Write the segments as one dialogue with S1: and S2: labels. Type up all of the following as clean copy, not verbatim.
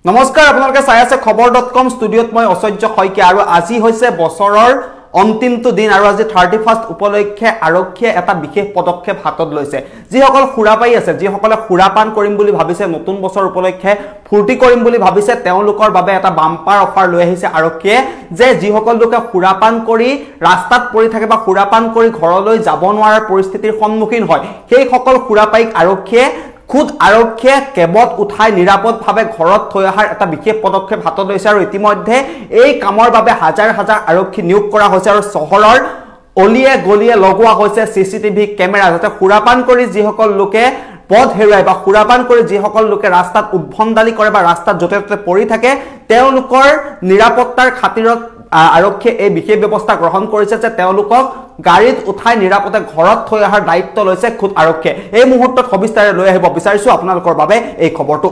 S1: নমস্কাৰ আপোনালোকে চাই আছে খবৰ.com ষ্টুডিঅত মই অসহ্য শইকীয়া আৰু আজি হৈছে বছৰৰ অন্তিমটো দিন আৰু আজি 31st উপলক্ষে আৰক্ষীয়ে এটা বিশেষ পদক্ষেপ হাতত লৈছে যিসকল খুৰা পাই আছে যিসকলে খুৰাপান কৰিম বুলি ভাবিছে নতুন বছৰ উপলক্ষে ফূৰ্তি কৰিম বুলি ভাবিছে তেওঁলোকৰ বাবে এটা বাম্পাৰ অফাৰ লৈ আহিছে আৰক্ষীয়ে যে যিসকল লোকে খুৰাপান কৰি ৰাস্তাত পৰি থাকে বা খুৰাপান কৰি ঘৰলৈ যাব নোৱাৰাৰ পৰিস্থিতিৰ সন্মুখীন হয় সেই সকল খুৰাপাইক আৰক্ষীয়ে খুদ আৰক্ষীয়ে কেবত উঠাই নিৰাপদভাৱে ঘৰত থৈ অহাৰ এটা বিশেষ পদক্ষেপ হাতত লৈছে আৰু ইতিমধ্যে এই কামৰ বাবে হাজাৰ হাজাৰ আৰক্ষী নিয়োগ কৰা হৈছে আৰু চহৰৰ অলিয়ে গলিয়ে লগোৱা হৈছে সিসিটিভি কেমেৰা যাতে খুৰাপান কৰি যিসকল লোকে পথ হেৰুৱাই বা খুৰাপান কৰি যিসকল লোকে ৰাস্তাত উদ্ভণ্ডালি কৰে বা ৰাস্তাত যতে ততে পৰি থাকে তেওঁলোকৰ নিৰাপত্তাৰ খাতিৰত আৰক্ষীয়ে এই বিশেষ ব্যৱস্থা গ্ৰহণ কৰিছে যে তেওঁলোকক গাড়ীত উঠাই নিৰাপদে ঘৰত থৈ অহাৰ দায়িত্ব লৈছে খুদ আৰক্ষীয়ে এই মুহূৰ্তত সবিস্তাৰে লৈ আহিব বিচাৰিছো আপোনালোকৰ বাবে এই খবৰটো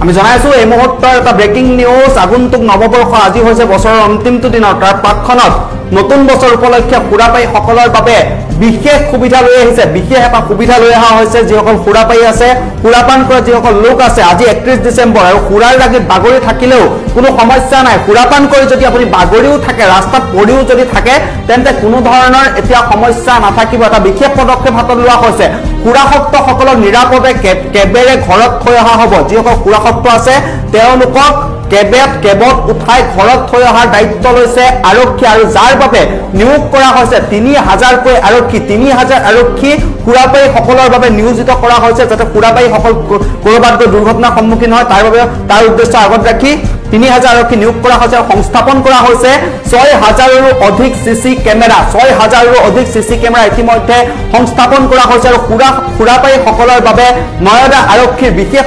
S1: আমি জনাইছো এই মুহূৰ্তৰ এটা ব্ৰেকিং নিউজ আগন্তুক নৱবৰ্ষ আজি হৈছে বছৰৰ অন্তিমটো দিনৰ তাৰ পাকখনত নতুন বছৰ উপলক্ষে খুৰাপাই সকলৰ বাবে বিশেষ সুবিধা লৈ আহিছে বিশেষ এটা সুবিধা লৈ অহা হৈছে যিসকল খুৰাপাই আছে খুৰাপান কৰা যিসকল লোক আছে আজি 31 ডিসেম্বৰ আৰু খুৰাৰ লাগি বাগৰি থাকিলেও কোনো সমস্যা নাই খুৰাপান কৰি যদি আপুনি বাগৰিও থাকে ৰাস্তাত পৰিও যদি থাকে তেন্তে কোনো ধৰণৰ এতিয়া সমস্যা নাথাকিব এটা বিশেষ পদক্ষেপ হাতত লোৱা হৈছে খুৰাসক্ত সকলক নিৰাপদে কেবেৰে ঘৰত থৈ অহা হ'ব যিসকল খুৰাসক্ত আছে তেওঁলোকক কেবত উঠাই ঘৰত থৈ অহাৰ দায়িত্ব লৈছে আৰক্ষী আৰু যাৰ বাবে নিয়োগ কৰা হৈছে 3000 কৈ আৰক্ষী 3000 আৰক্ষী খুৰাপাই সকলৰ বাবে নিয়োজিত কৰা হৈছে যাতে খুৰাপাই সকল কৰবাত দুৰ্ঘটনাৰ সন্মুখীন হয় তাৰ উদ্দেশ্য আগত ৰাখি 3000 আৰক্ষী নিয়োগ কৰা হৈছে সংস্থাপন কৰা হৈছে 6000ৰো অধিক সিসি কেমেৰা 6000ৰো অধিক সিসি কেমেৰা ইতিমধ্যে সংস্থাপন কৰা হৈছে আৰু খুৰাপাই সকলৰ বাবে নয়দা আৰক্ষীৰ বিশেষ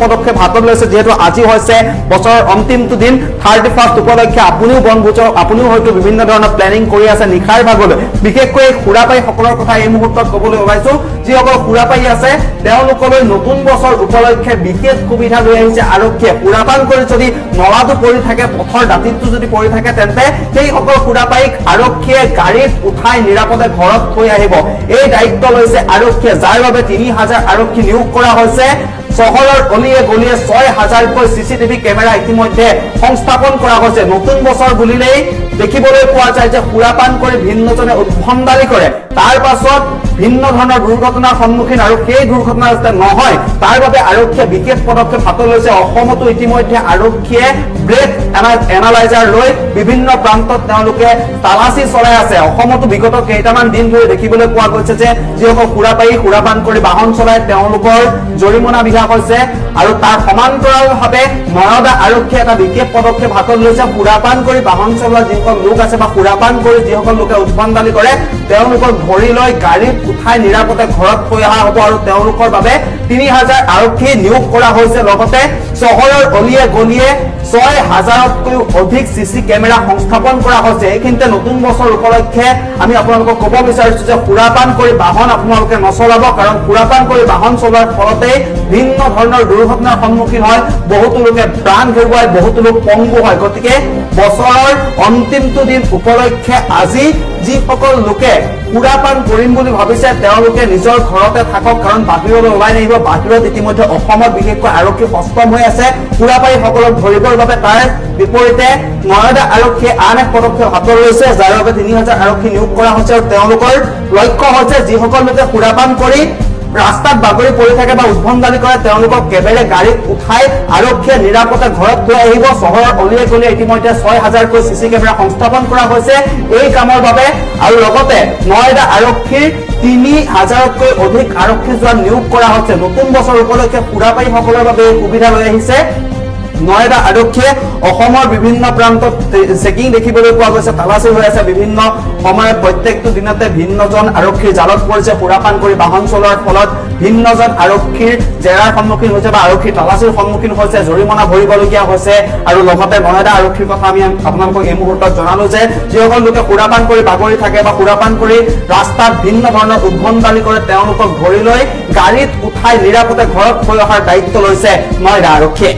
S1: পদক্ষেপ হাতত লৈছে যেহেতু আজি হৈছে বছৰৰ অন্তিমটো দিন 31st উপলক্ষে আপুনিও হয়তো বিভিন্ন ধৰণৰ প্ল্যানিং কৰি আছে নিখাৰ ভাগলৈ বিশেষকৈ খুৰাপাই সকলৰ কথা এই মুহূৰ্তত ক'বলৈ ওলাইছো যিসকল খুৰাপাই আছে তেওঁলোকলৈ নতুন বছৰ উপলক্ষে বিশেষ সুবিধা লৈ আহিছে আৰক্ষীয়ে খুৰাপান কৰি যদি নলাটো পৰি থাকে পথৰ দাঁতিটো যদি পৰি থাকে তেন্তে সেই সকল খুৰাপাইক আৰক্ষীয়ে গাড়ীত উঠাই নিৰাপদে ঘৰত থৈ আহিব এই দায়িত্ব লৈছে আৰক্ষীয়ে যাৰ বাবে 3000 আৰক্ষী নিয়োগ কৰা হৈছে চহৰৰ অলিয়ে গলিয়ে 6000 কৈ সিসিটিভি কেমেৰা ইতিমধ্যে সংস্থাপন কৰা হৈছে নতুন বছৰ বুলিলেই দেখিবলৈ পোৱা যায় যে খুৰাপান কৰি ভিন্নজনে উদ্ভণ্ডালি কৰে তাৰ পাছত ভিন্ন ধৰণৰ দুৰ্ঘটনাৰ সন্মুখীন আৰু সেই দুৰ্ঘটনা যাতে নহয় তাৰ বাবে আৰক্ষীয়ে বিশেষ পদক্ষেপ হাতত লৈছে অসমতো ইতিমধ্যে আৰক্ষীয়ে ব্ৰেক এনালাইজাৰ লৈ বিভিন্ন প্ৰান্তত তেওঁলোকে তালাচী চলাই আছে অসমতো বিগত কেইটামান দিন ধৰি দেখিবলৈ পোৱা গৈছে যে যিসকল খুৰাপান কৰি বাহন চলাই তেওঁলোকৰ জৰিমনা বিহা হৈছে আৰু তাৰ সমান্তৰালভাৱে নয়দা আৰক্ষীয়ে এটা বিশেষ পদক্ষেপ হাতত লৈছে খুৰাপান কৰি বাহন চলোৱা যিসকল লোক আছে বা খুৰাপান কৰি যিসকল লোকে উদ্ভণ্ডালি কৰে তেওঁলোকক ধৰি লৈ গাড়ীত উঠাই নিৰাপদে ঘৰত থৈ অহা হ'ব আৰু তেওঁলোকৰ বাবে 3000 আৰক্ষী নিয়োগ কৰা হৈছে লগতে চহৰৰ অলিয়ে গলিয়ে 6000তকৈ অধিক সিসি কেমেৰা সংস্থাপন কৰা হৈছে এইখিনিতে নতুন বছৰ উপলক্ষে আমি আপোনালোকক ক'ব বিচাৰিছো যে খুৰাপান কৰি বাহন আপোনালোকে নচলাব কাৰণ খুৰাপান কৰি বাহন চলোৱাৰ ফলতে ভিন্ন ধৰণৰ দুৰ্ঘটনাৰ সন্মুখীন হয় বহুতো লোকে প্ৰাণ হেৰুৱায় বহুতো লোক পংগু হয় গতিকে বছৰৰ অন্তিমটো দিন উপলক্ষে আজি যিসকল লোকে খুৰাপান কৰিম বুলি ভাবিছে তেওঁলোকে নিজৰ ঘৰতে থাকক কাৰণ বাহিৰলৈ ওলাই নাহিব বাহিৰত ইতিমধ্যে অসমত বিশেষকৈ আৰক্ষী সষ্টম হৈ আছে খুৰাপাই সকলক ধৰিবৰ বাবে তাৰ বিপৰীতে নয়দা আৰক্ষীয়ে আন এক পদক্ষেপ হাতত লৈছে যাৰ বাবে 3000 আৰক্ষী নিয়োগ কৰা হৈছে আৰু তেওঁলোকৰ লক্ষ্য হৈছে যিসকল লোকে খুৰাপান কৰি ৰাস্তাত বাগৰি পৰি থাকে বা উদ্ভণ্ডালি কৰে তেওঁলোকক কেবেৰে গাড়ীত উঠাই আৰক্ষীয়ে নিৰাপদে ঘৰত থৈ আহিব চহৰৰ অলিয়ে গলিয়ে ইতিমধ্যে 6000 কৈ সিসি কেমেৰা সংস্থাপন কৰা হৈছে এই কামৰ বাবে আৰু লগতে নয়দা আৰক্ষীৰ 3000তকৈ অধিক আৰক্ষী জোৱান নিয়োগ কৰা হৈছে নতুন বছৰ উপলক্ষে খুৰাপাই সকলৰ বাবে সুবিধা লৈ আহিছে নয়দা আৰক্ষীয়ে অসমৰ বিভিন্ন প্ৰান্তত চেকিং দেখিবলৈ পোৱা গৈছে তালাচী হৈ আছে বিভিন্ন সময়ত প্ৰত্যেকটো দিনতে ভিন্নজন আৰক্ষীৰ জালত পৰিছে খুৰাপান কৰি বাহন চলোৱাৰ ফলত ভিন্নজন আৰক্ষীৰ জেৰাৰ সন্মুখীন হৈছে বা আৰক্ষীৰ তালাচীৰ সন্মুখীন হৈছে জৰিমনা ভৰিবলগীয়া হৈছে আৰু লগতে নয়দা আৰক্ষীৰ কথা আমি আপোনালোকক এই মুহূৰ্তত জনালো যে যিসকল লোকে খুৰাপান কৰি বাগৰি থাকে বা খুৰাপান কৰি ৰাস্তাত ভিন্ন ধৰণৰ উদ্ভণ্ডালি কৰে তেওঁলোকক ধৰি লৈ গাড়ীত উঠাই নিৰাপদে ঘৰত থৈ অহাৰ দায়িত্ব লৈছে নয়দা আৰক্ষীয়ে